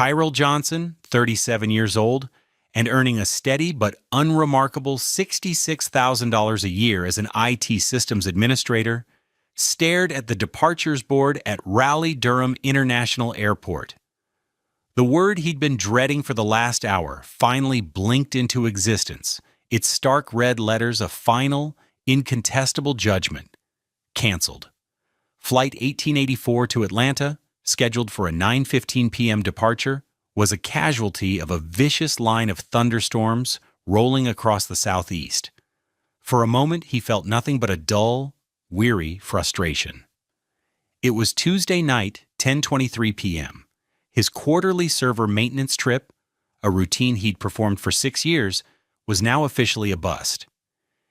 Tyrell Johnson, 37 years old, and earning a steady but unremarkable $66,000 a year as an IT systems administrator, stared at the departures board at Raleigh-Durham International Airport. The word he'd been dreading for the last hour finally blinked into existence, its stark red letters a final, incontestable judgment. Canceled. Flight 1884 to Atlanta, scheduled for a 9:15 p.m. departure, was a casualty of a vicious line of thunderstorms rolling across the southeast. For a moment, he felt nothing but a dull, weary frustration. It was Tuesday night, 10:23 p.m. His quarterly server maintenance trip, a routine he'd performed for 6 years, was now officially a bust.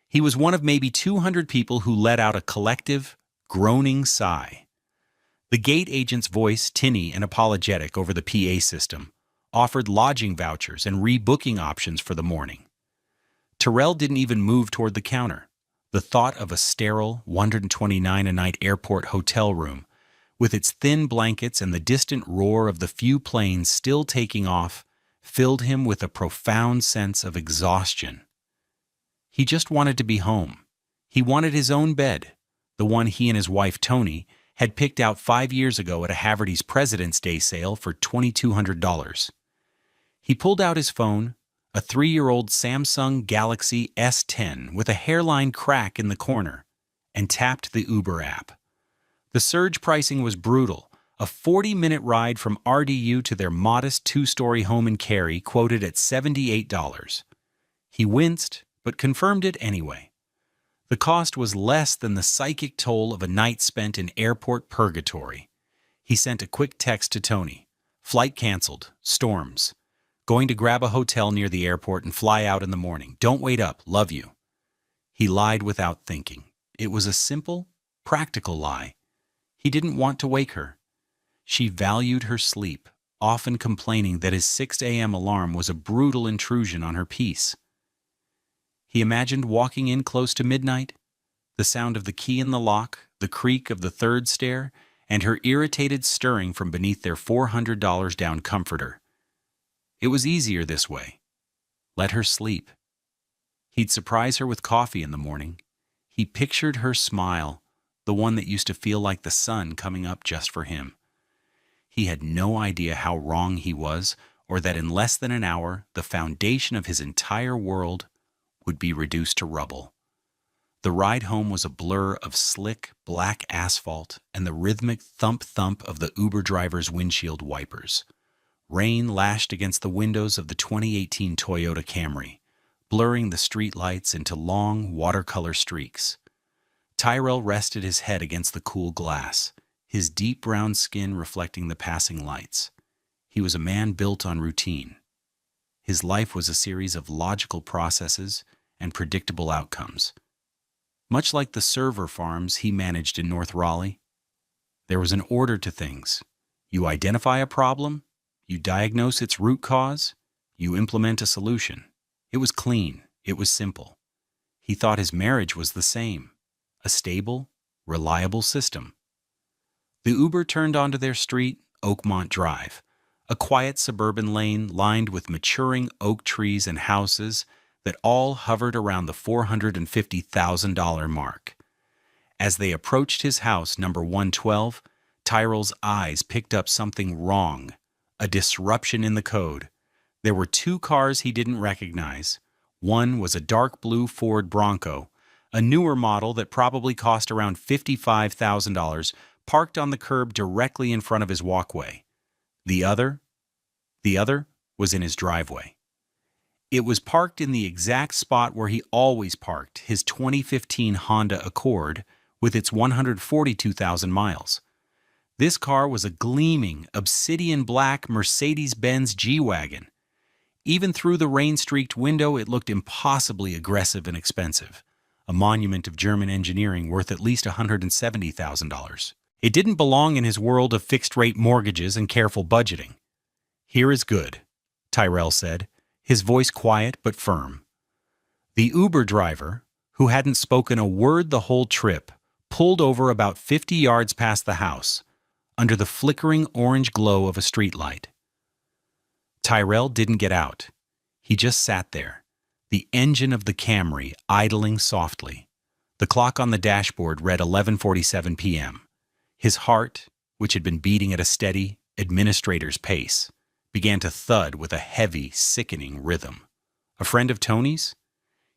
He was one of maybe 200 people who let out a collective, groaning sigh. The gate agent's voice, tinny and apologetic over the PA system, offered lodging vouchers and rebooking options for the morning. Tyrell didn't even move toward the counter. The thought of a sterile, $129 a night airport hotel room, with its thin blankets and the distant roar of the few planes still taking off, filled him with a profound sense of exhaustion. He just wanted to be home. He wanted his own bed, the one he and his wife Toni had picked out 5 years ago at a Haverty's President's Day sale for $2,200. He pulled out his phone, a 3-year-old Samsung Galaxy S10 with a hairline crack in the corner, and tapped the Uber app. The surge pricing was brutal, a 40-minute ride from RDU to their modest 2-story home in Cary quoted at $78. He winced, but confirmed it anyway. The cost was less than the psychic toll of a night spent in airport purgatory. He sent a quick text to Toni. Flight canceled. Storms. Going to grab a hotel near the airport and fly out in the morning. Don't wait up. Love you. He lied without thinking. It was a simple, practical lie. He didn't want to wake her. She valued her sleep, often complaining that his 6 a.m. alarm was a brutal intrusion on her peace. He imagined walking in close to midnight, the sound of the key in the lock, the creak of the third stair, and her irritated stirring from beneath their $400 down comforter. It was easier this way. Let her sleep. He'd surprise her with coffee in the morning. He pictured her smile, the one that used to feel like the sun coming up just for him. He had no idea how wrong he was, or that in less than an hour, the foundation of his entire world would be reduced to rubble. The ride home was a blur of slick, black asphalt and the rhythmic thump-thump of the Uber driver's windshield wipers. Rain lashed against the windows of the 2018 Toyota Camry, blurring the streetlights into long, watercolor streaks. Tyrell rested his head against the cool glass, his deep brown skin reflecting the passing lights. He was a man built on routine. His life was a series of logical processes and predictable outcomes. Much like the server farms he managed in North Raleigh, there was an order to things. You identify a problem, you diagnose its root cause, you implement a solution. It was clean, it was simple. He thought his marriage was the same, a stable, reliable system. The Uber turned onto their street, Oakmont Drive, a quiet suburban lane lined with maturing oak trees and houses that all hovered around the $450,000 mark. As they approached his house, number 112, Tyrell's eyes picked up something wrong, a disruption in the code. There were 2 cars he didn't recognize. One was a dark blue Ford Bronco, a newer model that probably cost around $55,000, parked on the curb directly in front of his walkway. The other was in his driveway. It was parked in the exact spot where he always parked, his 2015 Honda Accord with its 142,000 miles. This car was a gleaming, obsidian black Mercedes-Benz G-Wagon. Even through the rain-streaked window, it looked impossibly aggressive and expensive, a monument of German engineering worth at least $170,000. It didn't belong in his world of fixed-rate mortgages and careful budgeting. "Here is good," Tyrell said, his voice quiet but firm. The Uber driver, who hadn't spoken a word the whole trip, pulled over about 50 yards past the house, under the flickering orange glow of a streetlight. Tyrell didn't get out. He just sat there, the engine of the Camry idling softly. The clock on the dashboard read 11:47 p.m. His heart, which had been beating at a steady, administrator's pace, began to thud with a heavy, sickening rhythm. A friend of Tony's?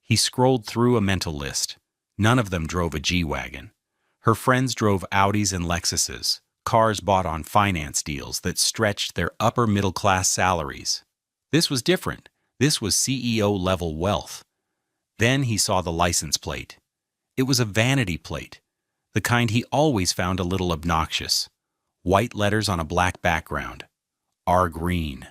He scrolled through a mental list. None of them drove a G-Wagon. Her friends drove Audis and Lexuses, cars bought on finance deals that stretched their upper-middle-class salaries. This was different. This was CEO-level wealth. Then he saw the license plate. It was a vanity plate, the kind he always found a little obnoxious. White letters on a black background. R. Green.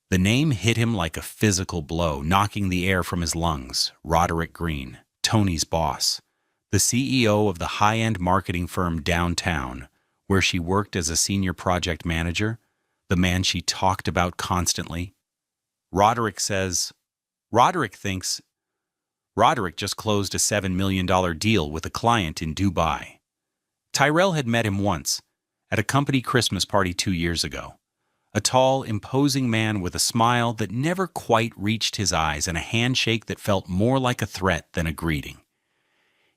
The name hit him like a physical blow, knocking the air from his lungs. Roderick Green, Tony's boss, the CEO of the high-end marketing firm downtown, where she worked as a senior project manager, the man she talked about constantly. Roderick thinks Roderick just closed a $7 million deal with a client in Dubai. Tyrell had met him once, at a company Christmas party 2 years ago. A tall, imposing man with a smile that never quite reached his eyes and a handshake that felt more like a threat than a greeting.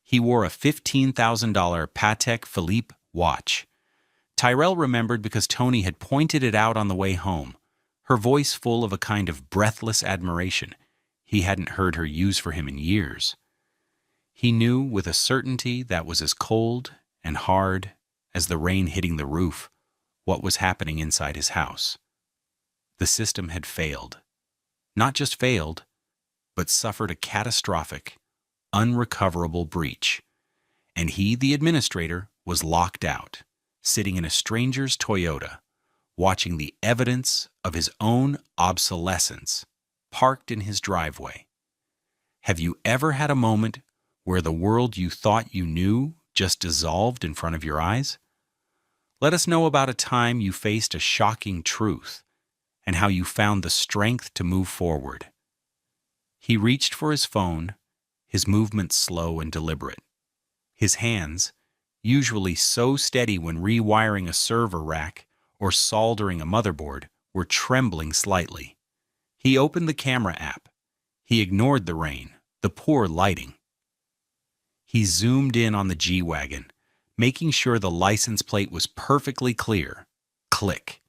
He wore a $15,000 Patek Philippe watch. Tyrell remembered because Tony had pointed it out on the way home, her voice full of a kind of breathless admiration he hadn't heard her use for him in years. He knew with a certainty that was as cold and hard as the rain hitting the roof what was happening inside his house. The system had failed. Not just failed, but suffered a catastrophic, unrecoverable breach. And he, the administrator, was locked out, sitting in a stranger's Toyota, watching the evidence of his own obsolescence parked in his driveway. Have you ever had a moment where the world you thought you knew just dissolved in front of your eyes? Let us know about a time you faced a shocking truth and how you found the strength to move forward. He reached for his phone, his movements slow and deliberate. His hands, usually so steady when rewiring a server rack or soldering a motherboard, were trembling slightly. He opened the camera app. He ignored the rain, the poor lighting. He zoomed in on the G-Wagon, making sure the license plate was perfectly clear. Click.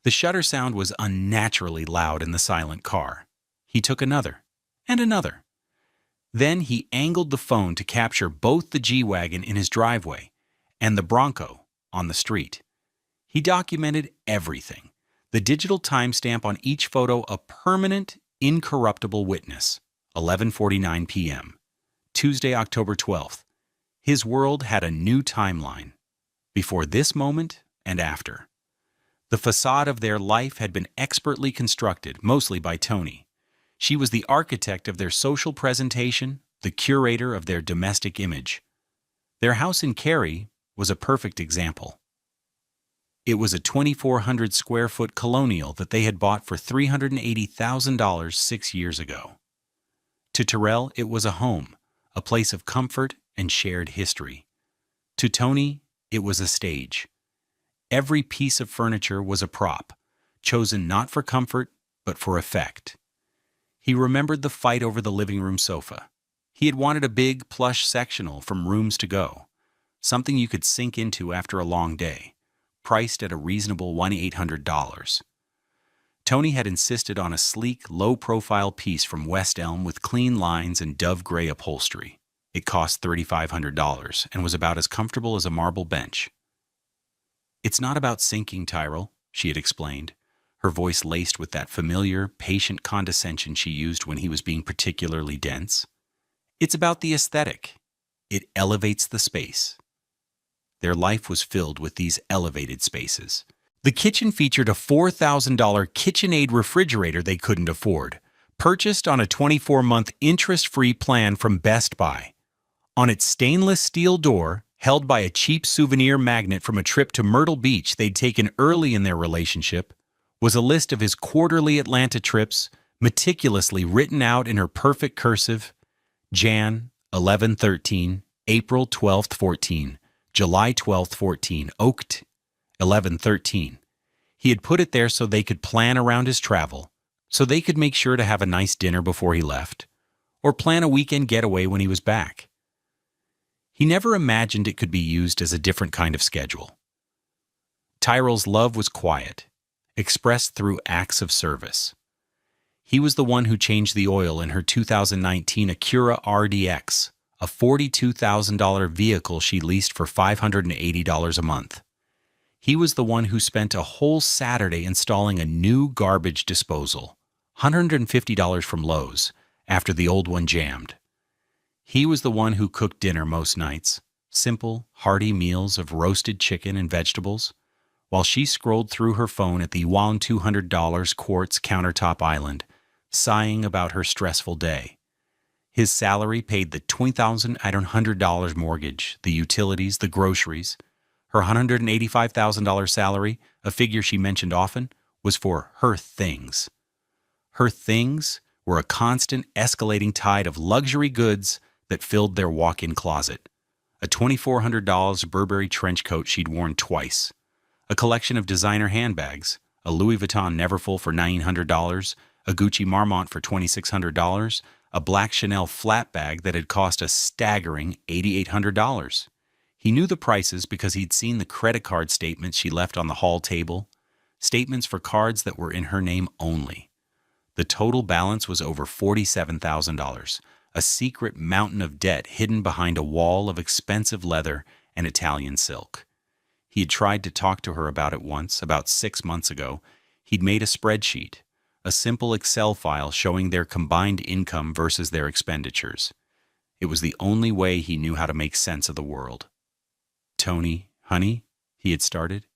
The shutter sound was unnaturally loud in the silent car. He took another, and another. Then he angled the phone to capture both the G-Wagon in his driveway and the Bronco on the street. He documented everything. The digital timestamp on each photo a permanent, incorruptible witness. 11:49 p.m. Tuesday, October 12th. His world had a new timeline. Before this moment and after. The facade of their life had been expertly constructed, mostly by Tony. She was the architect of their social presentation, the curator of their domestic image. Their house in Cary was a perfect example. It was a 2,400 square foot colonial that they had bought for $380,000 6 years ago. To Tyrell, it was a home, a place of comfort and shared history. To Tony, it was a stage. Every piece of furniture was a prop, chosen not for comfort, but for effect. He remembered the fight over the living room sofa. He had wanted a big, plush sectional from Rooms to Go, something you could sink into after a long day, priced at a reasonable $1,800. Tony had insisted on a sleek, low-profile piece from West Elm with clean lines and dove gray upholstery. It cost $3,500 and was about as comfortable as a marble bench. "It's not about sinking, Tyrell," she had explained, her voice laced with that familiar, patient condescension she used when he was being particularly dense. "It's about the aesthetic. It elevates the space." Their life was filled with these elevated spaces. The kitchen featured a $4,000 KitchenAid refrigerator they couldn't afford, purchased on a 24-month interest-free plan from Best Buy. On its stainless steel door, held by a cheap souvenir magnet from a trip to Myrtle Beach they'd taken early in their relationship, was a list of his quarterly Atlanta trips, meticulously written out in her perfect cursive: Jan 11/13, April 12/14, July 12/14, Oaked 11/13. He had put it there so they could plan around his travel, so they could make sure to have a nice dinner before he left, or plan a weekend getaway when he was back. He never imagined it could be used as a different kind of schedule. Tyrell's love was quiet, expressed through acts of service. He was the one who changed the oil in her 2019 Acura RDX, a $42,000 vehicle she leased for $580 a month. He was the one who spent a whole Saturday installing a new garbage disposal, $150 from Lowe's, after the old one jammed. He was the one who cooked dinner most nights, simple, hearty meals of roasted chicken and vegetables, while she scrolled through her phone at the $200 quartz countertop island, sighing about her stressful day. His salary paid the $20,800 mortgage, the utilities, the groceries. Her $185,000 salary, a figure she mentioned often, was for her things. Her things were a constant escalating tide of luxury goods that filled their walk-in closet. A $2,400 Burberry trench coat she'd worn twice. A collection of designer handbags, a Louis Vuitton Neverfull for $900, a Gucci Marmont for $2,600, a black Chanel flat bag that had cost a staggering $8,800. He knew the prices because he'd seen the credit card statements she left on the hall table, statements for cards that were in her name only. The total balance was over $47,000, a secret mountain of debt hidden behind a wall of expensive leather and Italian silk. He had tried to talk to her about it once, about 6 months ago. He'd made a spreadsheet, a simple Excel file showing their combined income versus their expenditures. It was the only way he knew how to make sense of the world. "Tony, honey," he had started,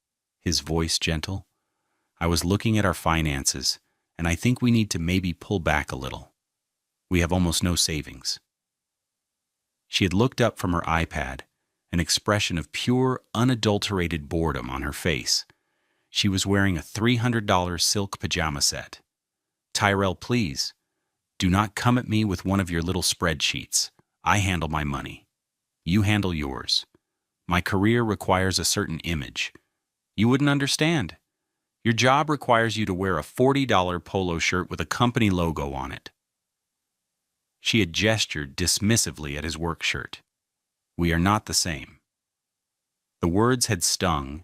his voice gentle. "I was looking at our finances, and I think we need to maybe pull back a little. We have almost no savings." She had looked up from her iPad, an expression of pure, unadulterated boredom on her face. She was wearing a $300 silk pajama set. "Tyrell, please, do not come at me with one of your little spreadsheets. I handle my money. You handle yours. My career requires a certain image. You wouldn't understand. Your job requires you to wear a $40 polo shirt with a company logo on it." She had gestured dismissively at his work shirt. "We are not the same." The words had stung,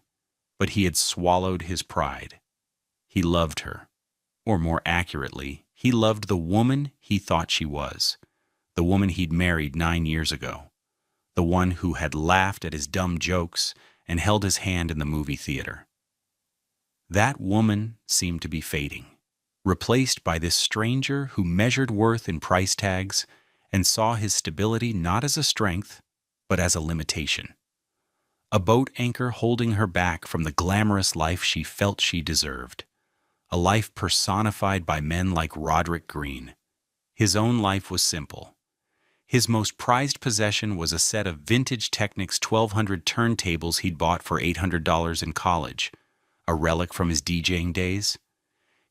but he had swallowed his pride. He loved her. Or more accurately, he loved the woman he thought she was, the woman he'd married 9 years ago, the one who had laughed at his dumb jokes and held his hand in the movie theater. That woman seemed to be fading, replaced by this stranger who measured worth in price tags and saw his stability not as a strength, but as a limitation. A boat anchor holding her back from the glamorous life she felt she deserved. A life personified by men like Roderick Green. His own life was simple. His most prized possession was a set of vintage Technics 1200 turntables he'd bought for $800 in college, a relic from his DJing days.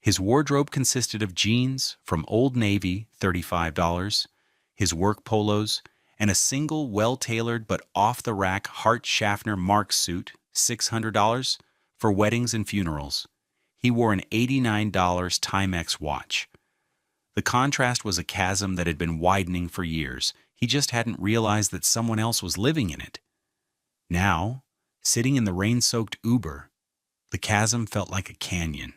His wardrobe consisted of jeans from Old Navy, $35, his work polos, and a single well-tailored but off-the-rack Hart Schaffner Mark suit, $600, for weddings and funerals. He wore an $89 Timex watch. The contrast was a chasm that had been widening for years. He just hadn't realized that someone else was living in it. Now, sitting in the rain-soaked Uber, the chasm felt like a canyon,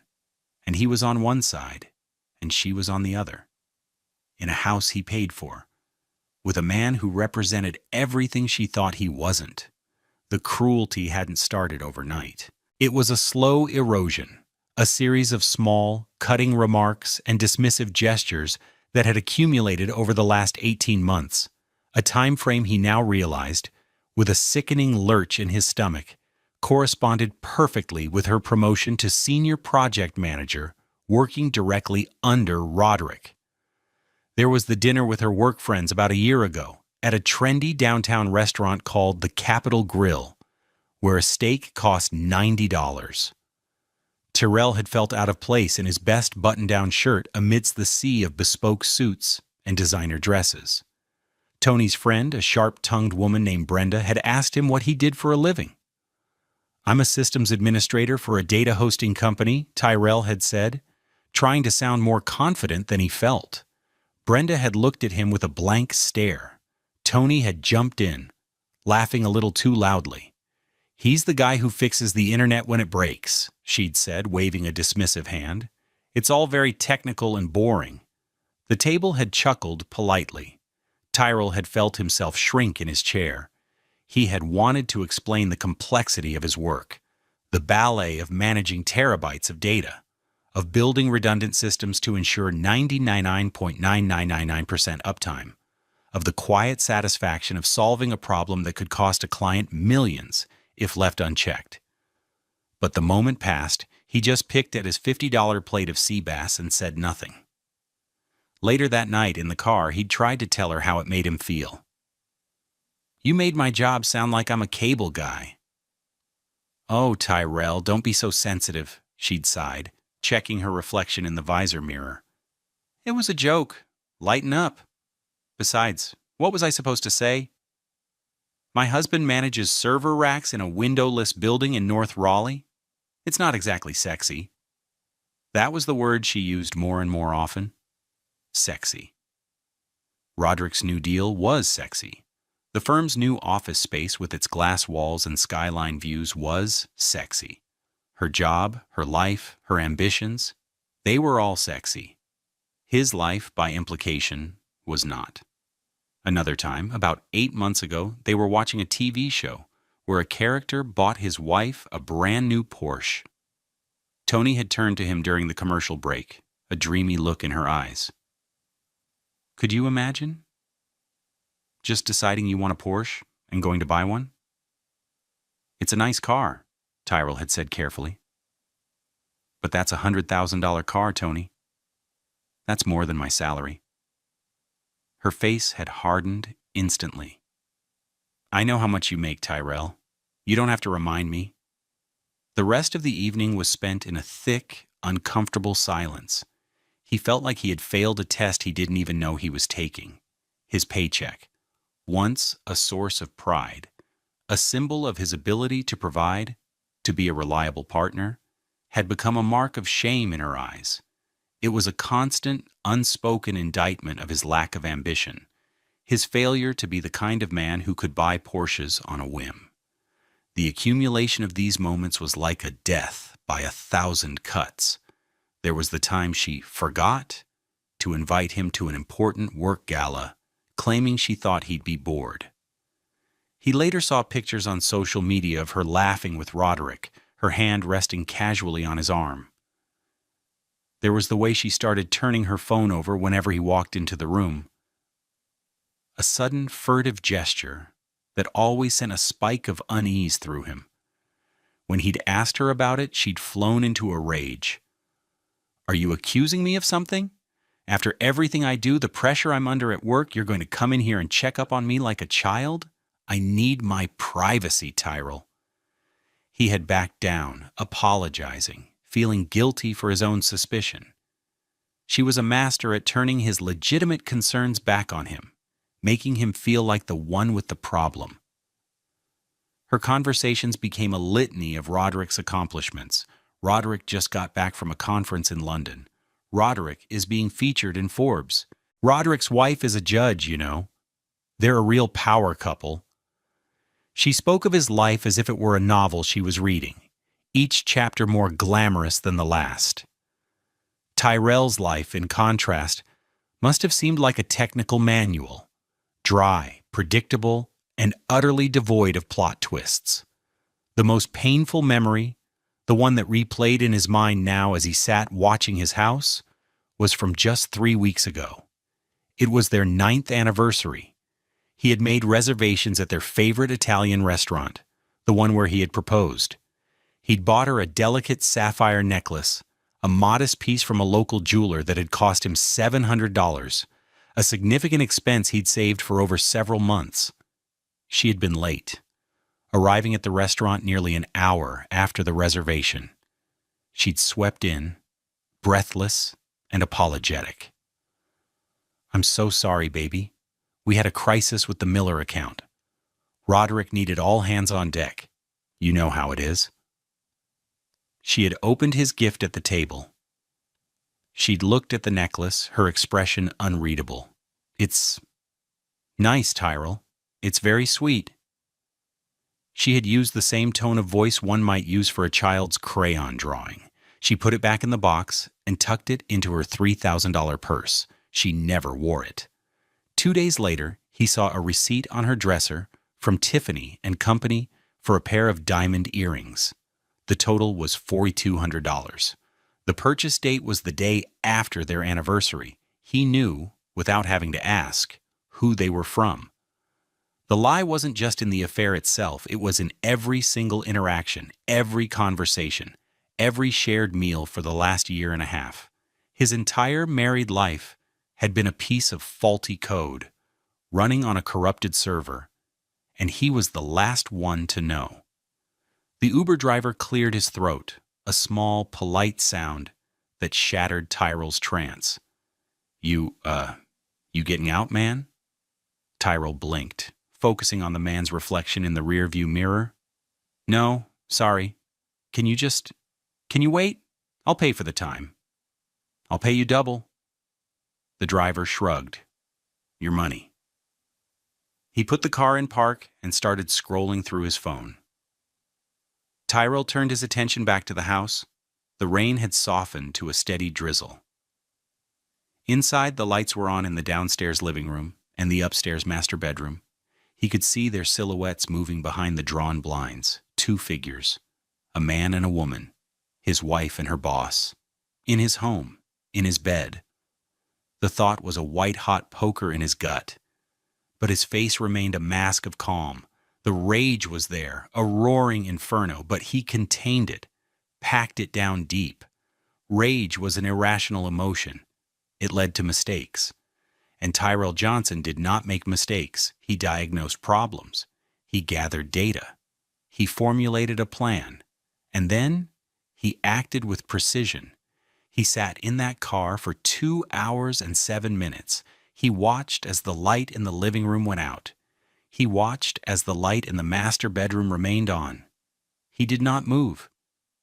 and he was on one side, and she was on the other, in a house he paid for, with a man who represented everything she thought he wasn't. The cruelty hadn't started overnight. It was a slow erosion, a series of small, cutting remarks and dismissive gestures that had accumulated over the last 18 months, a time frame he now realized, with a sickening lurch in his stomach, corresponded perfectly with her promotion to senior project manager, working directly under Roderick. There was the dinner with her work friends about a year ago at a trendy downtown restaurant called the Capitol Grill, where a steak cost $90. Tyrell had felt out of place in his best button-down shirt amidst the sea of bespoke suits and designer dresses. Tony's friend, a sharp-tongued woman named Brenda, had asked him what he did for a living. I'm a systems administrator for a data hosting company, Tyrell had said, trying to sound more confident than he felt. Brenda had looked at him with a blank stare. Tony had jumped in, laughing a little too loudly. He's the guy who fixes the internet when it breaks, she'd said, waving a dismissive hand. It's all very technical and boring. The table had chuckled politely. Tyrell had felt himself shrink in his chair. He had wanted to explain the complexity of his work, the ballet of managing terabytes of data, of building redundant systems to ensure 99.9999% uptime, of the quiet satisfaction of solving a problem that could cost a client millions if left unchecked. But the moment passed, he just picked at his $50 plate of sea bass and said nothing. Later that night in the car, he'd tried to tell her how it made him feel. You made my job sound like I'm a cable guy. Oh, Tyrell, don't be so sensitive, she'd sighed, checking her reflection in the visor mirror. It was a joke. Lighten up. Besides, what was I supposed to say? My husband manages server racks in a windowless building in North Raleigh. It's not exactly sexy. That was the word she used more and more often. Sexy. Roderick's new deal was sexy. The firm's new office space with its glass walls and skyline views was sexy. Her job, her life, her ambitions, they were all sexy. His life, by implication, was not. Another time, about 8 months ago, they were watching a TV show where a character bought his wife a brand new Porsche. Tony had turned to him during the commercial break, a dreamy look in her eyes. Could you imagine? Just deciding you want a Porsche and going to buy one? It's a nice car, Tyrell had said carefully. But that's a $100,000 car, Tony. That's more than my salary. Her face had hardened instantly. I know how much you make, Tyrell. You don't have to remind me. The rest of the evening was spent in a thick, uncomfortable silence. He felt like he had failed a test he didn't even know he was taking. His paycheck, once a source of pride, a symbol of his ability to provide, to be a reliable partner, had become a mark of shame in her eyes. It was a constant, unspoken indictment of his lack of ambition, his failure to be the kind of man who could buy Porsches on a whim. The accumulation of these moments was like a death by 1,000 cuts. There was the time she forgot to invite him to an important work gala, claiming she thought he'd be bored. He later saw pictures on social media of her laughing with Roderick, her hand resting casually on his arm. There was the way she started turning her phone over whenever he walked into the room. A sudden, furtive gesture that always sent a spike of unease through him. When he'd asked her about it, she'd flown into a rage. Are you accusing me of something? After everything I do, the pressure I'm under at work, you're going to come in here and check up on me like a child? I need my privacy, Tyrell. He had backed down, apologizing, feeling guilty for his own suspicion. She was a master at turning his legitimate concerns back on him, making him feel like the one with the problem. Her conversations became a litany of Roderick's accomplishments. Roderick just got back from a conference in London. Roderick is being featured in Forbes. Roderick's wife is a judge, you know. They're a real power couple. She spoke of his life as if it were a novel she was reading, each chapter more glamorous than the last. Tyrell's life, in contrast, must have seemed like a technical manual, dry, predictable, and utterly devoid of plot twists. The most painful memory, the one that replayed in his mind now as he sat watching his house, was from just 3 weeks ago. It was their 9th anniversary. He had made reservations at their favorite Italian restaurant, the one where he had proposed. He'd bought her a delicate sapphire necklace, a modest piece from a local jeweler that had cost him $700, a significant expense he'd saved for over several months. She had been late, arriving at the restaurant nearly an hour after the reservation. She'd swept in, breathless and apologetic. I'm so sorry, baby. We had a crisis with the Miller account. Roderick needed all hands on deck. You know how it is. She had opened his gift at the table. She'd looked at the necklace, her expression unreadable. "It's nice, Tyrell. It's very sweet." She had used the same tone of voice one might use for a child's crayon drawing. She put it back in the box and tucked it into her $3,000 purse. She never wore it. 2 days later, he saw a receipt on her dresser from Tiffany and Company for a pair of diamond earrings. The total was $4,200. The purchase date was the day after their anniversary. He knew, without having to ask, who they were from. The lie wasn't just in the affair itself, it was in every single interaction, every conversation, every shared meal for the last year and a half. His entire married life had been a piece of faulty code, running on a corrupted server, and he was the last one to know. The Uber driver cleared his throat, a small, polite sound that shattered Tyrell's trance. You getting out, man?" Tyrell blinked, focusing on the man's reflection in the rearview mirror. "No, sorry. Can you wait? I'll pay for the time. I'll pay you double." The driver shrugged. "Your money." He put the car in park and started scrolling through his phone. Tyrell turned his attention back to the house. The rain had softened to a steady drizzle. Inside, the lights were on in the downstairs living room and the upstairs master bedroom. He could see their silhouettes moving behind the drawn blinds, 2 figures, a man and a woman, his wife and her boss, in his home, in his bed. The thought was a white-hot poker in his gut, but his face remained a mask of calm. The rage was there, a roaring inferno, but he contained it, packed it down deep. Rage was an irrational emotion. It led to mistakes. And Tyrell Johnson did not make mistakes. He diagnosed problems. He gathered data. He formulated a plan. And then he acted with precision. He sat in that car for 2 hours and 7 minutes. He watched as the light in the living room went out. He watched as the light in the master bedroom remained on. He did not move.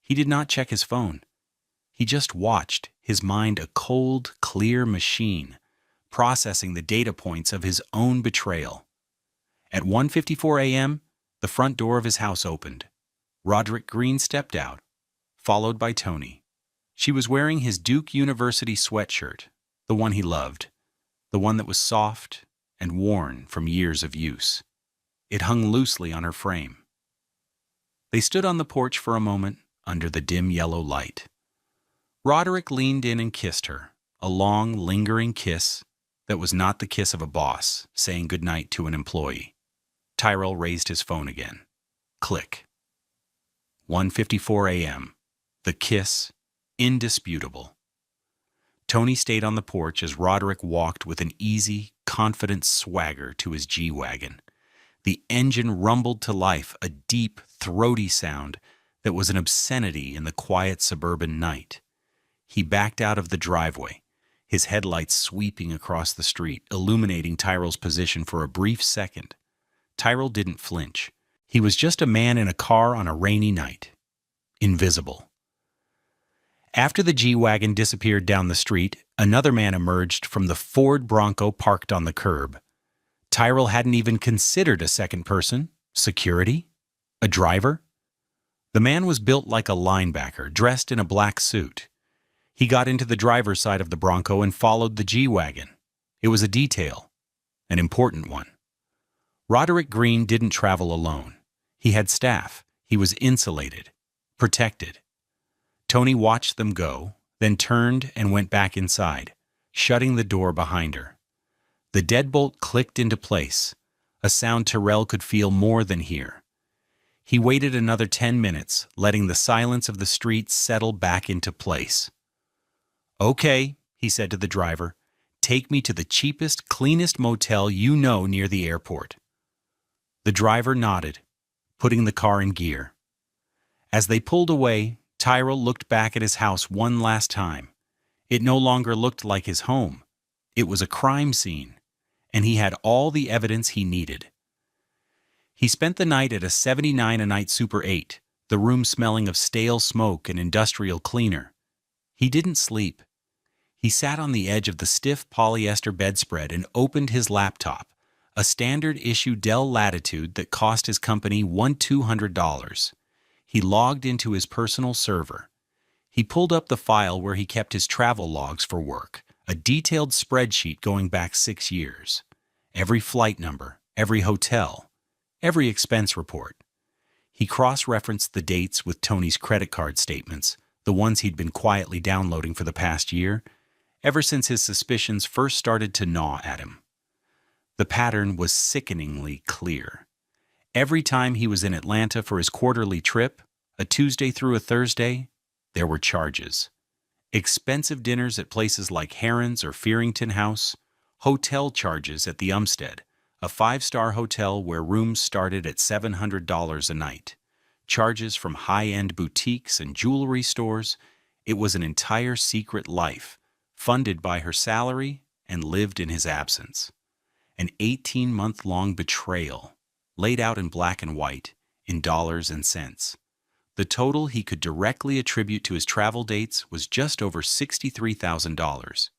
He did not check his phone. He just watched, his mind a cold, clear machine, processing the data points of his own betrayal. At 1:54 a.m., the front door of his house opened. Roderick Green stepped out, followed by Tony. She was wearing his Duke University sweatshirt, the one he loved, the one that was soft and worn from years of use. It hung loosely on her frame. They stood on the porch for a moment under the dim yellow light. Roderick leaned in and kissed her, a long, lingering kiss that was not the kiss of a boss saying goodnight to an employee. Tyrell raised his phone again. Click. 1:54 a.m. The kiss, indisputable. Tony stayed on the porch as Roderick walked with an easy, confident swagger to his G-Wagon. The engine rumbled to life, a deep, throaty sound that was an obscenity in the quiet suburban night. He backed out of the driveway, his headlights sweeping across the street, illuminating Tyrell's position for a brief second. Tyrell didn't flinch. He was just a man in a car on a rainy night. Invisible. After the G-Wagon disappeared down the street, another man emerged from the Ford Bronco parked on the curb. Tyrell hadn't even considered a second person, security, a driver. The man was built like a linebacker, dressed in a black suit. He got into the driver's side of the Bronco and followed the G-Wagon. It was a detail, an important one. Roderick Green didn't travel alone. He had staff. He was insulated, protected. Tony watched them go, then turned and went back inside, shutting the door behind her. The deadbolt clicked into place, a sound Tyrell could feel more than hear. He waited another 10 minutes, letting the silence of the street settle back into place. "Okay," he said to the driver, "take me to the cheapest, cleanest motel you know near the airport." The driver nodded, putting the car in gear. As they pulled away, Tyrell looked back at his house one last time. It no longer looked like his home. It was a crime scene, and he had all the evidence he needed. He spent the night at a $79 a night Super 8, the room smelling of stale smoke and industrial cleaner. He didn't sleep. He sat on the edge of the stiff polyester bedspread and opened his laptop, a standard-issue Dell Latitude that cost his company $200. He logged into his personal server. He pulled up the file where he kept his travel logs for work, a detailed spreadsheet going back 6 years. Every flight number, every hotel, every expense report. He cross-referenced the dates with Tony's credit card statements, the ones he'd been quietly downloading for the past year, ever since his suspicions first started to gnaw at him. The pattern was sickeningly clear. Every time he was in Atlanta for his quarterly trip, a Tuesday through a Thursday, there were charges. Expensive dinners at places like Heron's or Fearington House, hotel charges at the Umstead, a 5-star hotel where rooms started at $700 a night, charges from high-end boutiques and jewelry stores. It was an entire secret life, funded by her salary and lived in his absence. An 18-month-long betrayal, laid out in black and white, in dollars and cents. The total he could directly attribute to his travel dates was just over $63,000.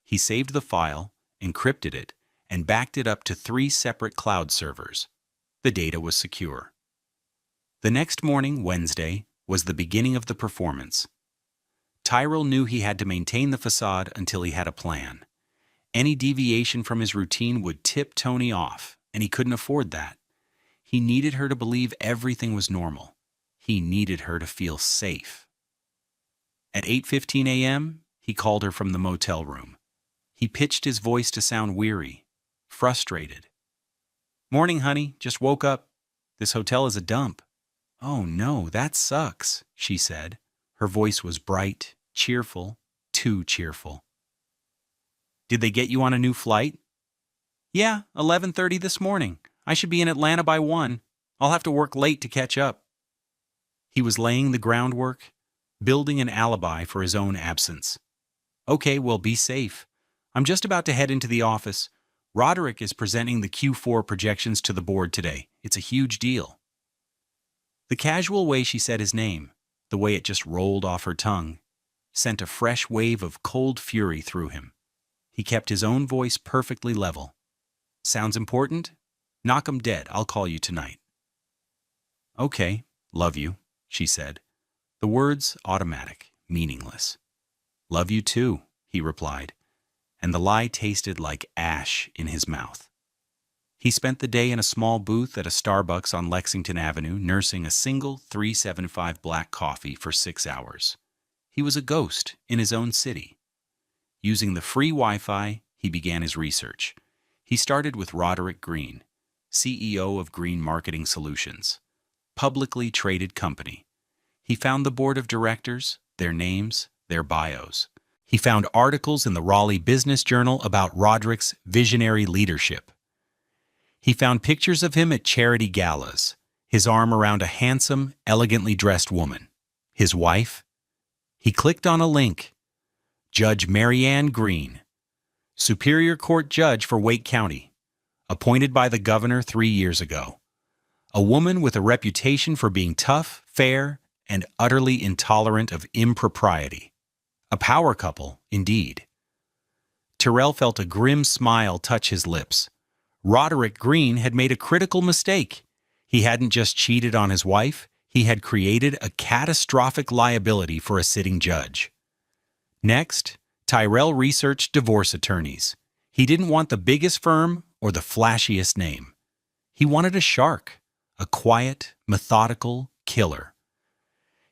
He saved the file, encrypted it, and backed it up to 3 separate cloud servers. The data was secure. The next morning, Wednesday, was the beginning of the performance. Tyrell knew he had to maintain the facade until he had a plan. Any deviation from his routine would tip Tony off, and he couldn't afford that. He needed her to believe everything was normal. He needed her to feel safe. At 8:15 a.m., he called her from the motel room. He pitched his voice to sound weary, frustrated. "Morning, honey. Just woke up. This hotel is a dump." "Oh, no, that sucks," she said. Her voice was bright, cheerful, too cheerful. "Did they get you on a new flight?" "Yeah, 11:30 this morning. I should be in Atlanta by 1. I'll have to work late to catch up." He was laying the groundwork, building an alibi for his own absence. "Okay, well, be safe. I'm just about to head into the office. Roderick is presenting the Q4 projections to the board today. It's a huge deal." The casual way she said his name, the way it just rolled off her tongue, sent a fresh wave of cold fury through him. He kept his own voice perfectly level. "Sounds important? Knock 'em dead. I'll call you tonight." "Okay, love you," she said. The words automatic, meaningless. "Love you too," he replied, and the lie tasted like ash in his mouth. He spent the day in a small booth at a Starbucks on Lexington Avenue, nursing a single 375 black coffee for 6 hours. He was a ghost in his own city. Using the free Wi-Fi, he began his research. He started with Roderick Green, CEO of Green Marketing Solutions, publicly traded company. He found the board of directors, their names, their bios. He found articles in the Raleigh Business Journal about Roderick's visionary leadership. He found pictures of him at charity galas, his arm around a handsome, elegantly dressed woman, his wife. He clicked on a link. Judge Marianne Green, Superior Court Judge for Wake County, appointed by the governor 3 years ago. A woman with a reputation for being tough, fair, and utterly intolerant of impropriety. A power couple, indeed. Tyrell felt a grim smile touch his lips. Roderick Green had made a critical mistake. He hadn't just cheated on his wife, he had created a catastrophic liability for a sitting judge. Next, Tyrell researched divorce attorneys. He didn't want the biggest firm or the flashiest name. He wanted a shark, a quiet, methodical killer.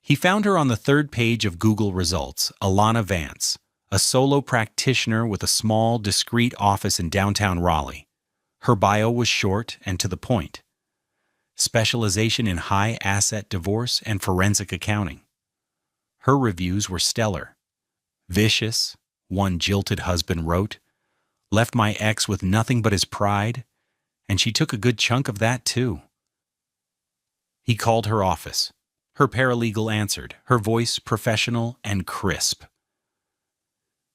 He found her on the 3rd page of Google results, Alana Vance, a solo practitioner with a small, discreet office in downtown Raleigh. Her bio was short and to the point. Specialization in high-asset divorce and forensic accounting. Her reviews were stellar. "Vicious," one jilted husband wrote, "left my ex with nothing but his pride, and she took a good chunk of that too." He called her office. Her paralegal answered, her voice professional and crisp.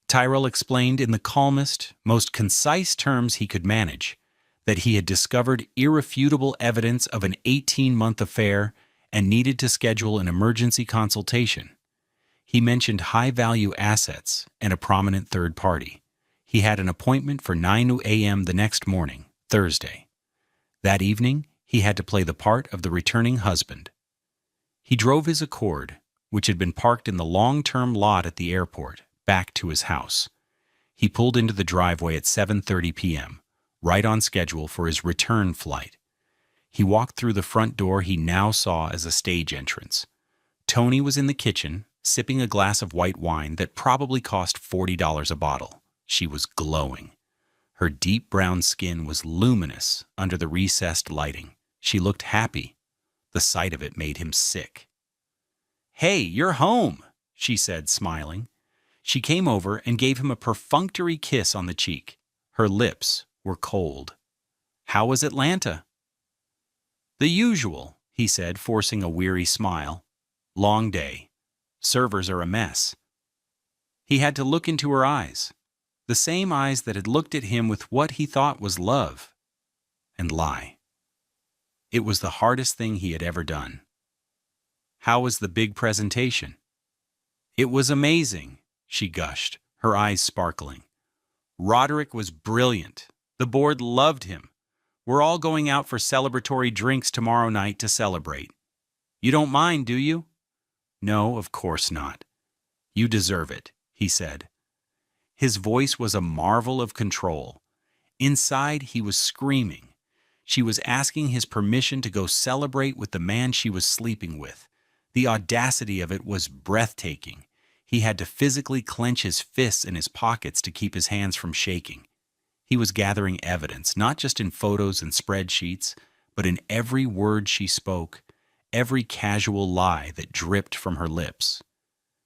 Tyrell explained in the calmest, most concise terms he could manage that he had discovered irrefutable evidence of an 18-month affair and needed to schedule an emergency consultation. He mentioned high-value assets and a prominent third party. He had an appointment for 9 a.m. the next morning, Thursday. That evening, he had to play the part of the returning husband. He drove his Accord, which had been parked in the long-term lot at the airport, back to his house. He pulled into the driveway at 7:30 p.m., right on schedule for his return flight. He walked through the front door he now saw as a stage entrance. Tony was in the kitchen, sipping a glass of white wine that probably cost $40 a bottle. She was glowing. Her deep brown skin was luminous under the recessed lighting. She looked happy. The sight of it made him sick. "Hey, you're home," she said, smiling. She came over and gave him a perfunctory kiss on the cheek. Her lips were cold. "How was Atlanta?" "The usual," he said, forcing a weary smile. "Long day. Servers are a mess." He had to look into her eyes, the same eyes that had looked at him with what he thought was love, and lie. It was the hardest thing he had ever done. "How was the big presentation?" "It was amazing," she gushed, her eyes sparkling. "Roderick was brilliant. The board loved him. We're all going out for celebratory drinks tomorrow night to celebrate. You don't mind, do you?" "No, of course not." "You deserve it," he said. His voice was a marvel of control. Inside, he was screaming. She was asking his permission to go celebrate with the man she was sleeping with. The audacity of it was breathtaking. He had to physically clench his fists in his pockets to keep his hands from shaking. He was gathering evidence, not just in photos and spreadsheets, but in every word she spoke, every casual lie that dripped from her lips.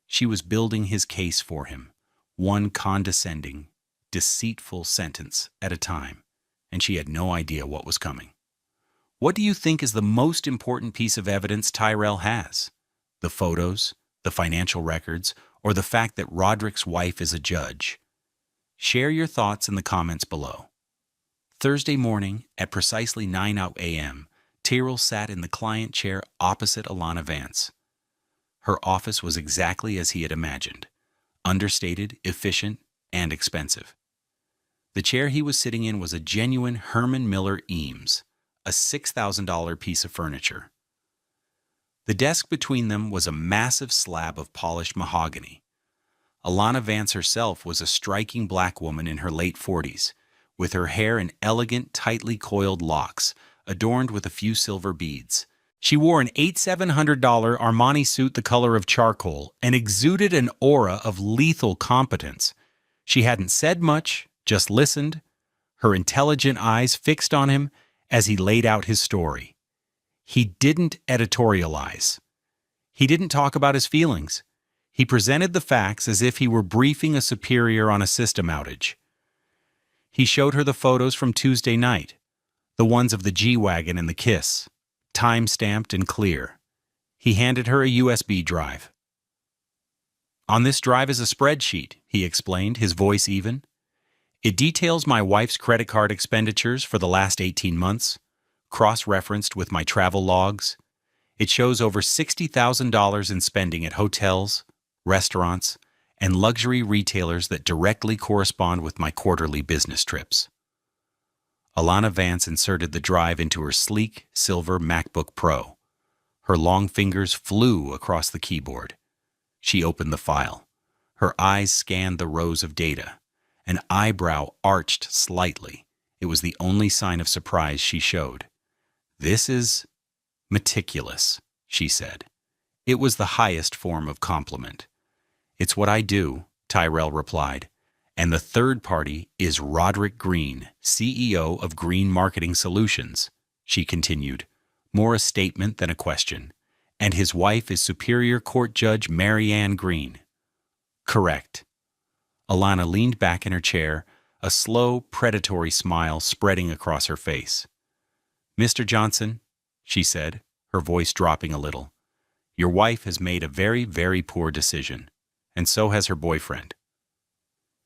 She was building his case for him, one condescending, deceitful sentence at a time, and she had no idea what was coming. "What do you think is the most important piece of evidence Tyrell has? The photos, the financial records, or the fact that Roderick's wife is a judge?" Share your thoughts in the comments below. Thursday morning, at precisely 9 a.m., Tyrell sat in the client chair opposite Alana Vance. Her office was exactly as he had imagined, understated, efficient, and expensive. The chair he was sitting in was a genuine Herman Miller Eames, a $6,000 piece of furniture. The desk between them was a massive slab of polished mahogany. Alana Vance herself was a striking black woman in her late 40s, with her hair in elegant, tightly coiled locks, adorned with a few silver beads. She wore an $8,700 Armani suit the color of charcoal and exuded an aura of lethal competence. She hadn't said much, just listened, her intelligent eyes fixed on him as he laid out his story. He didn't editorialize. He didn't talk about his feelings. He presented the facts as if he were briefing a superior on a system outage. He showed her the photos from Tuesday night, the ones of the G-Wagon and the kiss, time-stamped and clear. He handed her a USB drive. "On this drive is a spreadsheet," he explained, his voice even. "It details my wife's credit card expenditures for the last 18 months, cross-referenced with my travel logs. It shows over $60,000 in spending at hotels, restaurants, and luxury retailers that directly correspond with my quarterly business trips." Alana Vance inserted the drive into her sleek, silver MacBook Pro. Her long fingers flew across the keyboard. She opened the file. Her eyes scanned the rows of data. An eyebrow arched slightly. It was the only sign of surprise she showed. "This is meticulous," she said. It was the highest form of compliment. "It's what I do," Tyrell replied. "And the third party is Roderick Green, CEO of Green Marketing Solutions," she continued, more a statement than a question. "And his wife is Superior Court Judge Mary Ann Green." "Correct." Alana leaned back in her chair, a slow, predatory smile spreading across her face. "Mr. Johnson," she said, her voice dropping a little, "your wife has made a very, very poor decision, and so has her boyfriend."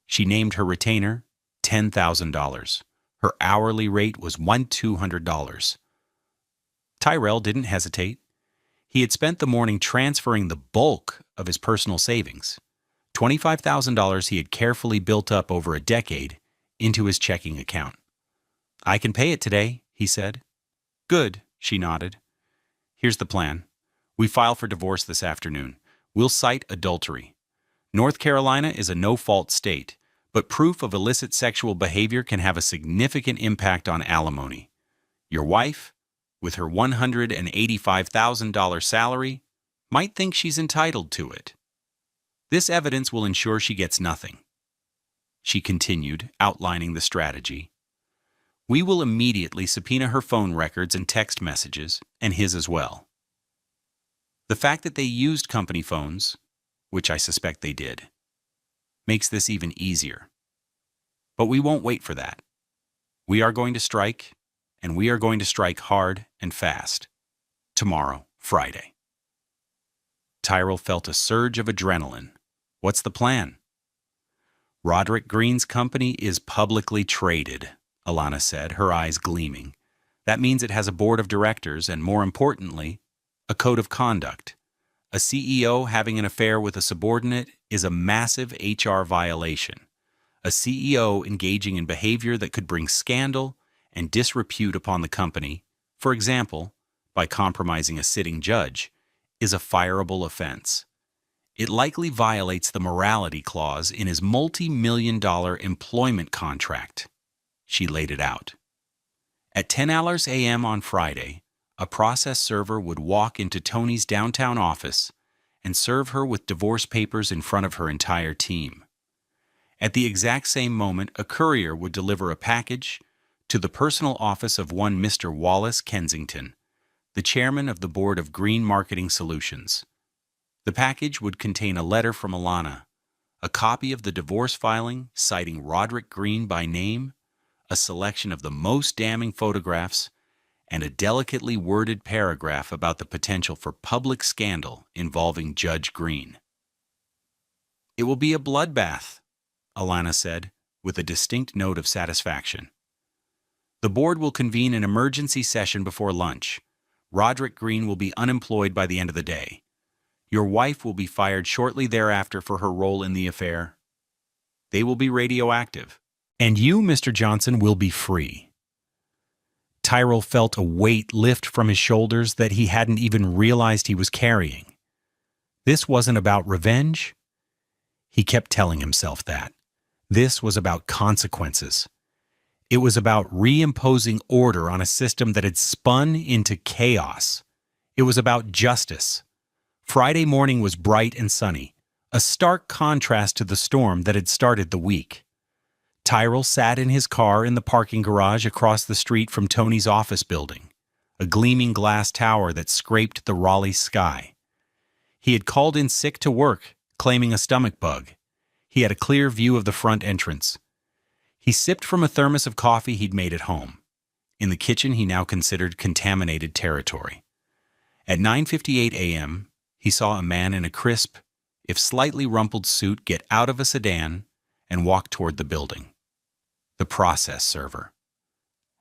She named her retainer $10,000. Her hourly rate was $1,200. Tyrell didn't hesitate. He had spent the morning transferring the bulk of his personal savings, $25,000 he had carefully built up over a decade, into his checking account. "I can pay it today," he said. "Good," she nodded. "Here's the plan. We file for divorce this afternoon. We'll cite adultery. North Carolina is a no-fault state, but proof of illicit sexual behavior can have a significant impact on alimony. Your wife, with her $185,000 salary, might think she's entitled to it. This evidence will ensure she gets nothing." She continued, outlining the strategy. "We will immediately subpoena her phone records and text messages, and his as well. The fact that they used company phones, which I suspect they did, makes this even easier. But we won't wait for that. We are going to strike, and we are going to strike hard and fast. Tomorrow, Friday." Tyrell felt a surge of adrenaline. "What's the plan?" "Roderick Green's company is publicly traded," Alana said, her eyes gleaming. "That means it has a board of directors and, more importantly, a code of conduct. A CEO having an affair with a subordinate is a massive HR violation. A CEO engaging in behavior that could bring scandal and disrepute upon the company, for example, by compromising a sitting judge, is a fireable offense. It likely violates the morality clause in his multi-million-dollar employment contract." She laid it out. At 10 a.m. on Friday, a process server would walk into Tony's downtown office and serve her with divorce papers in front of her entire team. At the exact same moment, a courier would deliver a package to the personal office of one Mr. Wallace Kensington, the chairman of the board of Green Marketing Solutions. The package would contain a letter from Alana, a copy of the divorce filing citing Roderick Green by name, a selection of the most damning photographs, and a delicately worded paragraph about the potential for public scandal involving Judge Green. "It will be a bloodbath," Alana said, with a distinct note of satisfaction. "The board will convene an emergency session before lunch. Roderick Green will be unemployed by the end of the day. Your wife will be fired shortly thereafter for her role in the affair. They will be radioactive. And you, Mr. Johnson, will be free." Tyrell felt a weight lift from his shoulders that he hadn't even realized he was carrying. This wasn't about revenge. He kept telling himself that. This was about consequences. It was about reimposing order on a system that had spun into chaos. It was about justice. Friday morning was bright and sunny, a stark contrast to the storm that had started the week. Tyrell sat in his car in the parking garage across the street from Tony's office building, a gleaming glass tower that scraped the Raleigh sky. He had called in sick to work, claiming a stomach bug. He had a clear view of the front entrance. He sipped from a thermos of coffee he'd made at home. In the kitchen he now considered contaminated territory. At 9:58 a.m., he saw a man in a crisp, if slightly rumpled suit get out of a sedan and walk toward the building. The process server.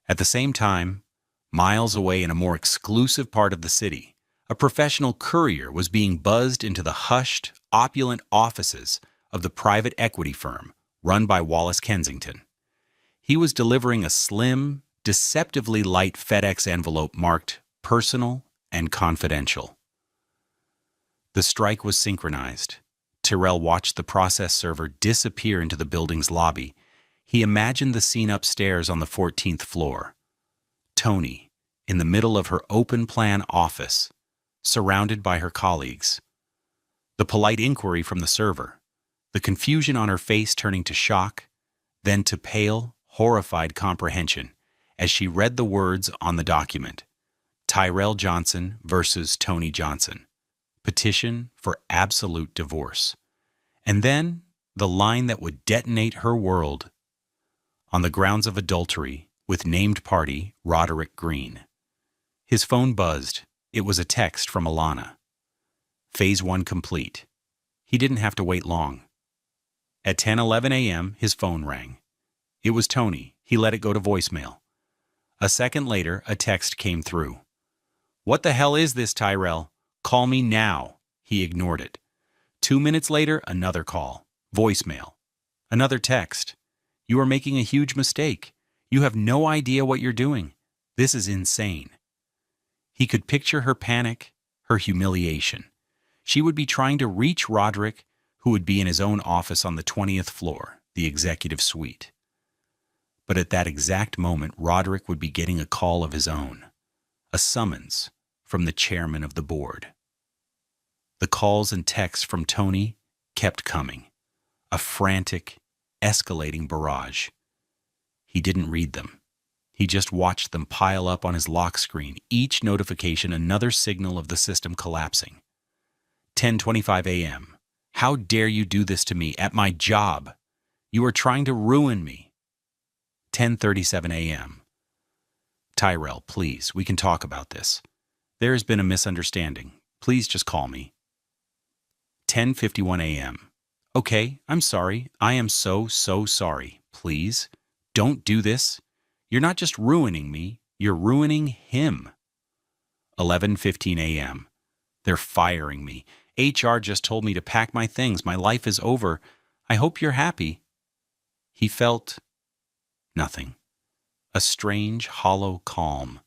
At the same time, miles away in a more exclusive part of the city, a professional courier was being buzzed into the hushed, opulent offices of the private equity firm run by Wallace Kensington. He was delivering a slim, deceptively light FedEx envelope marked personal and confidential. The strike was synchronized. Tyrell watched the process server disappear into the building's lobby. He imagined the scene upstairs on the 14th floor. Tony, in the middle of her open-plan office, surrounded by her colleagues. The polite inquiry from the server, the confusion on her face turning to shock, then to pale, horrified comprehension as she read the words on the document. Tyrell Johnson versus Tony Johnson. Petition for absolute divorce. And then the line that would detonate her world. On the grounds of adultery with named party Roderick Green. His phone buzzed. It was a text from Alana. Phase 1 complete. He didn't have to wait long. At 10:11 a.m., his phone rang. It was Tony. He let it go to voicemail. A second later, a text came through. "What the hell is this, Tyrell? Call me now. He ignored it. 2 minutes later, another call. Voicemail. Another text. You are making a huge mistake. You have no idea what you're doing. This is insane. He could picture her panic, her humiliation. She would be trying to reach Roderick, who would be in his own office on the 20th floor, the executive suite. But at that exact moment, Roderick would be getting a call of his own, a summons from the chairman of the board. The calls and texts from Tony kept coming, a frantic, escalating barrage. He didn't read them. He just watched them pile up on his lock screen, each notification another signal of the system collapsing. 10:25 a.m. How dare you do this to me at my job? You are trying to ruin me. 10:37 a.m. Tyrell, please, we can talk about this. There has been a misunderstanding. Please just call me. 10:51 a.m. Okay, I'm sorry. I am so sorry. Please, don't do this. You're not just ruining me, you're ruining him. 11:15 a.m. They're firing me. HR just told me to pack my things. My life is over. I hope you're happy. He felt nothing. A strange, hollow calm.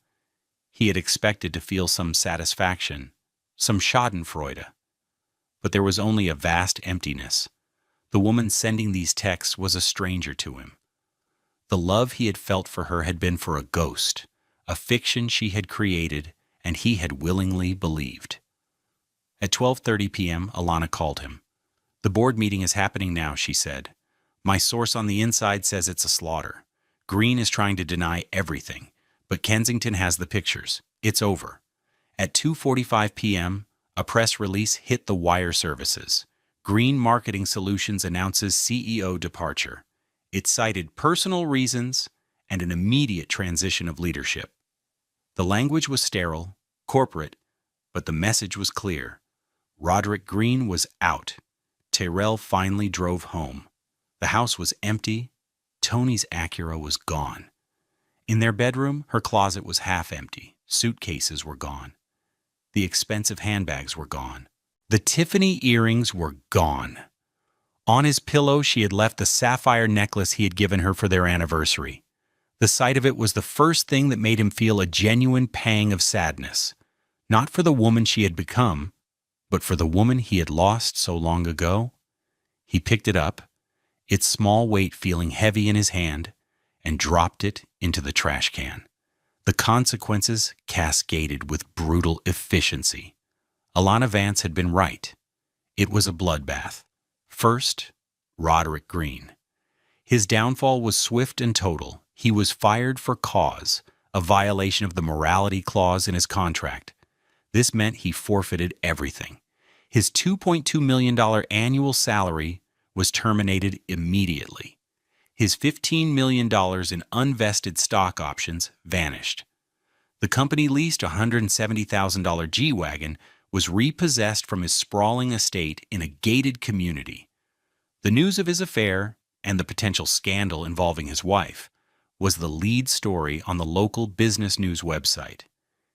He had expected to feel some satisfaction, some schadenfreude. But there was only a vast emptiness. The woman sending these texts was a stranger to him. The love he had felt for her had been for a ghost, a fiction she had created and he had willingly believed. At 12:30 p.m., Alana called him. The board meeting is happening now, she said. My source on the inside says it's a slaughter. Green is trying to deny everything, but Kensington has the pictures. It's over. At 2:45 p.m., a press release hit the wire services. Green Marketing Solutions announces CEO departure. It cited personal reasons and an immediate transition of leadership. The language was sterile, corporate, but the message was clear. Roderick Green was out. Tyrell finally drove home. The house was empty. Tony's Acura was gone. In their bedroom, her closet was half empty. Suitcases were gone. The expensive handbags were gone. The Tiffany earrings were gone. On his pillow, she had left the sapphire necklace he had given her for their anniversary. The sight of it was the first thing that made him feel a genuine pang of sadness, not for the woman she had become, but for the woman he had lost so long ago. He picked it up, its small weight feeling heavy in his hand, and dropped it into the trash can. The consequences cascaded with brutal efficiency. Alana Vance had been right. It was a bloodbath. First, Roderick Green. His downfall was swift and total. He was fired for cause, a violation of the morality clause in his contract. This meant he forfeited everything. His $2.2 million annual salary was terminated immediately. His $15 million in unvested stock options vanished. The company leased a $170,000 G-Wagon was repossessed from his sprawling estate in a gated community. The news of his affair and the potential scandal involving his wife was the lead story on the local business news website.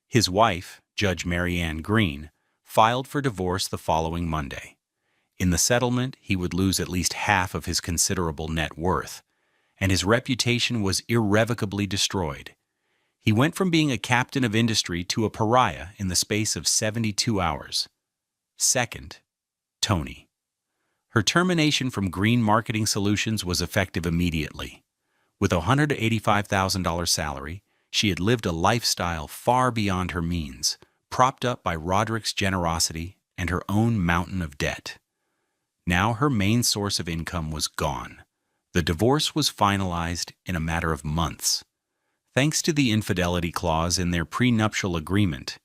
His wife, Judge Marianne Green, filed for divorce the following Monday. In the settlement, he would lose at least half of his considerable net worth, and his reputation was irrevocably destroyed. He went from being a captain of industry to a pariah in the space of 72 hours. Second, Tony. Her termination from Green Marketing Solutions was effective immediately. With a $185,000 salary, she had lived a lifestyle far beyond her means, propped up by Roderick's generosity and her own mountain of debt. Now her main source of income was gone. The divorce was finalized in a matter of months. Thanks to the infidelity clause in their prenuptial agreement,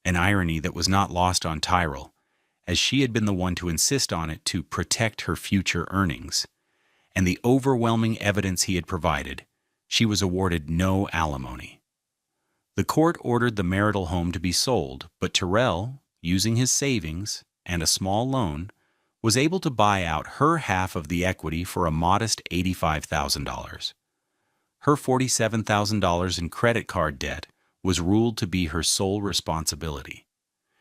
an irony that was not lost on Tyrell, as she had been the one to insist on it to protect her future earnings, and the overwhelming evidence he had provided, she was awarded no alimony. The court ordered the marital home to be sold, but Tyrell, using his savings and a small loan, was able to buy out her half of the equity for a modest $85,000. Her $47,000 in credit card debt was ruled to be her sole responsibility.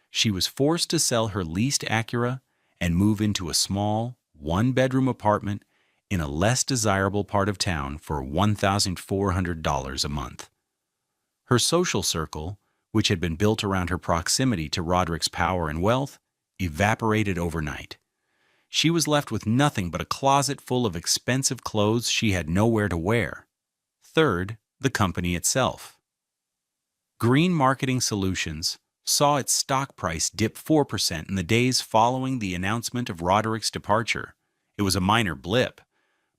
She was forced to sell her leased Acura and move into a small, one-bedroom apartment in a less desirable part of town for $1,400 a month. Her social circle, which had been built around her proximity to Roderick's power and wealth, evaporated overnight. She was left with nothing but a closet full of expensive clothes she had nowhere to wear. Third, the company itself. Green Marketing Solutions saw its stock price dip 4% in the days following the announcement of Roderick's departure. It was a minor blip,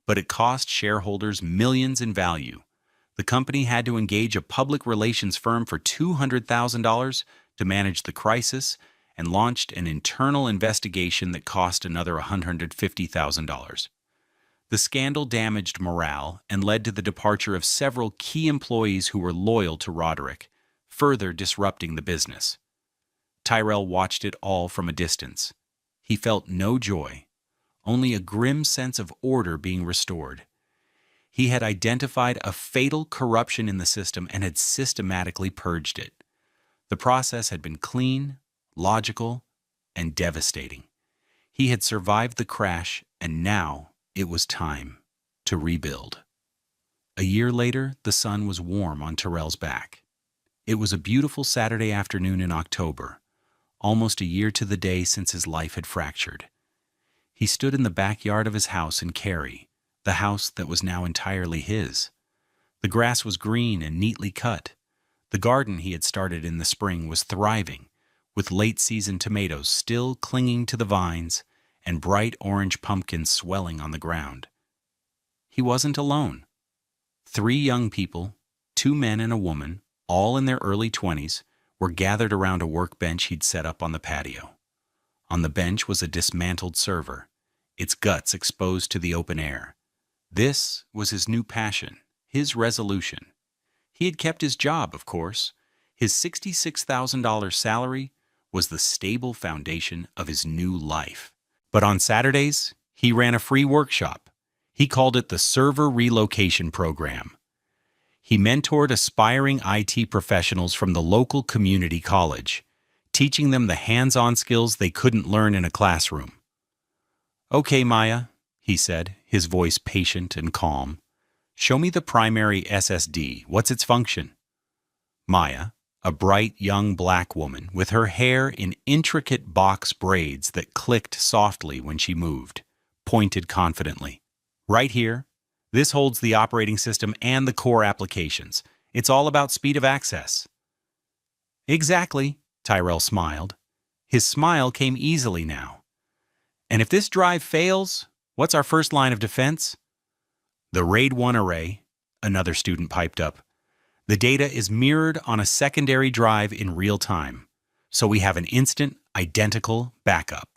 but it cost shareholders millions in value. The company had to engage a public relations firm for $200,000 to manage the crisis and launched an internal investigation that cost another $150,000. The scandal damaged morale and led to the departure of several key employees who were loyal to Roderick, further disrupting the business. Tyrell watched it all from a distance. He felt no joy, only a grim sense of order being restored. He had identified a fatal corruption in the system and had systematically purged it. The process had been clean, logical, and devastating. He had survived the crash, and now it was time to rebuild. A year later, the sun was warm on Tyrell's back. It was a beautiful Saturday afternoon in October, almost a year to the day since his life had fractured. He stood in the backyard of his house in Cary, the house that was now entirely his. The grass was green and neatly cut. The garden he had started in the spring was thriving, with late-season tomatoes still clinging to the vines and bright orange pumpkins swelling on the ground. He wasn't alone. 3 young people, 2 men and a woman, all in their early 20s, were gathered around a workbench he'd set up on the patio. On the bench was a dismantled server, its guts exposed to the open air. This was his new passion, his resolution. He had kept his job, of course. His $66,000 salary was the stable foundation of his new life. But on Saturdays, he ran a free workshop. He called it the Server Relocation Program. He mentored aspiring IT professionals from the local community college, teaching them the hands-on skills they couldn't learn in a classroom. "Okay, Maya," he said, his voice patient and calm. "Show me the primary SSD. What's its function?" Maya, a bright young black woman with her hair in intricate box braids that clicked softly when she moved, pointed confidently. "Right here. This holds the operating system and the core applications. It's all about speed of access." "Exactly," Tyrell smiled. His smile came easily now. "And if this drive fails, what's our first line of defense?" "The RAID 1 array," another student piped up. "The data is mirrored on a secondary drive in real time, so we have an instant, identical backup."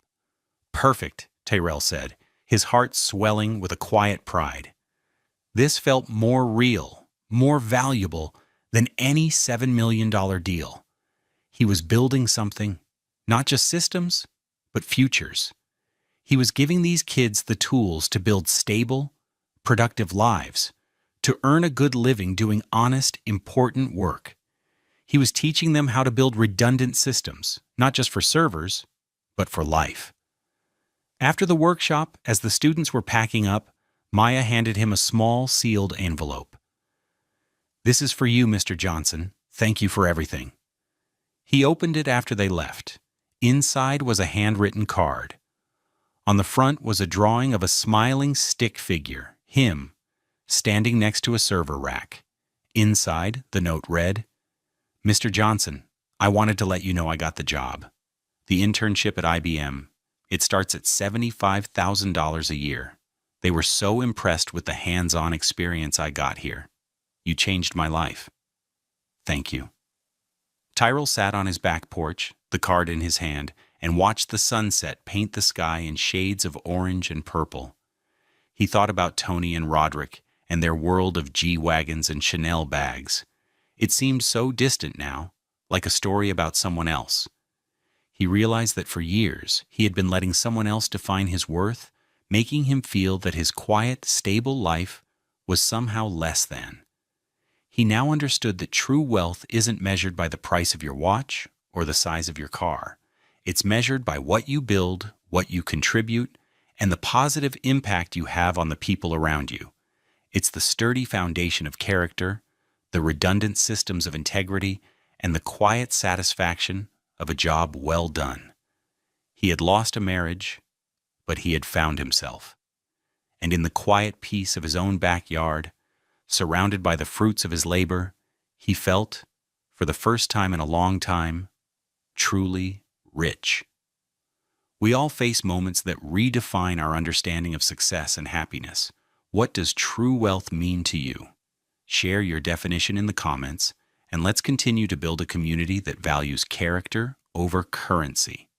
"Perfect," Tyrell said, his heart swelling with a quiet pride. This felt more real, more valuable than any $7 million deal. He was building something, not just systems, but futures. He was giving these kids the tools to build stable, productive lives, to earn a good living doing honest, important work. He was teaching them how to build redundant systems, not just for servers, but for life. After the workshop, as the students were packing up, Maya handed him a small, sealed envelope. "This is for you, Mr. Johnson. Thank you for everything." He opened it after they left. Inside was a handwritten card. On the front was a drawing of a smiling stick figure, him, standing next to a server rack. Inside, the note read, "Mr. Johnson, I wanted to let you know I got the job. The internship at IBM. It starts at $75,000 a year. They were so impressed with the hands-on experience I got here. You changed my life. Thank you." Tyrell sat on his back porch, the card in his hand, and watched the sunset paint the sky in shades of orange and purple. He thought about Tony and Roderick and their world of G-Wagons and Chanel bags. It seemed so distant now, like a story about someone else. He realized that for years he had been letting someone else define his worth, making him feel that his quiet, stable life was somehow less than. He now understood that true wealth isn't measured by the price of your watch or the size of your car. It's measured by what you build, what you contribute, and the positive impact you have on the people around you. It's the sturdy foundation of character, the redundant systems of integrity, and the quiet satisfaction of a job well done. He had lost a marriage, but he had found himself. And in the quiet peace of his own backyard, surrounded by the fruits of his labor, he felt, for the first time in a long time, truly rich. We all face moments that redefine our understanding of success and happiness. What does true wealth mean to you? Share your definition in the comments, and let's continue to build a community that values character over currency.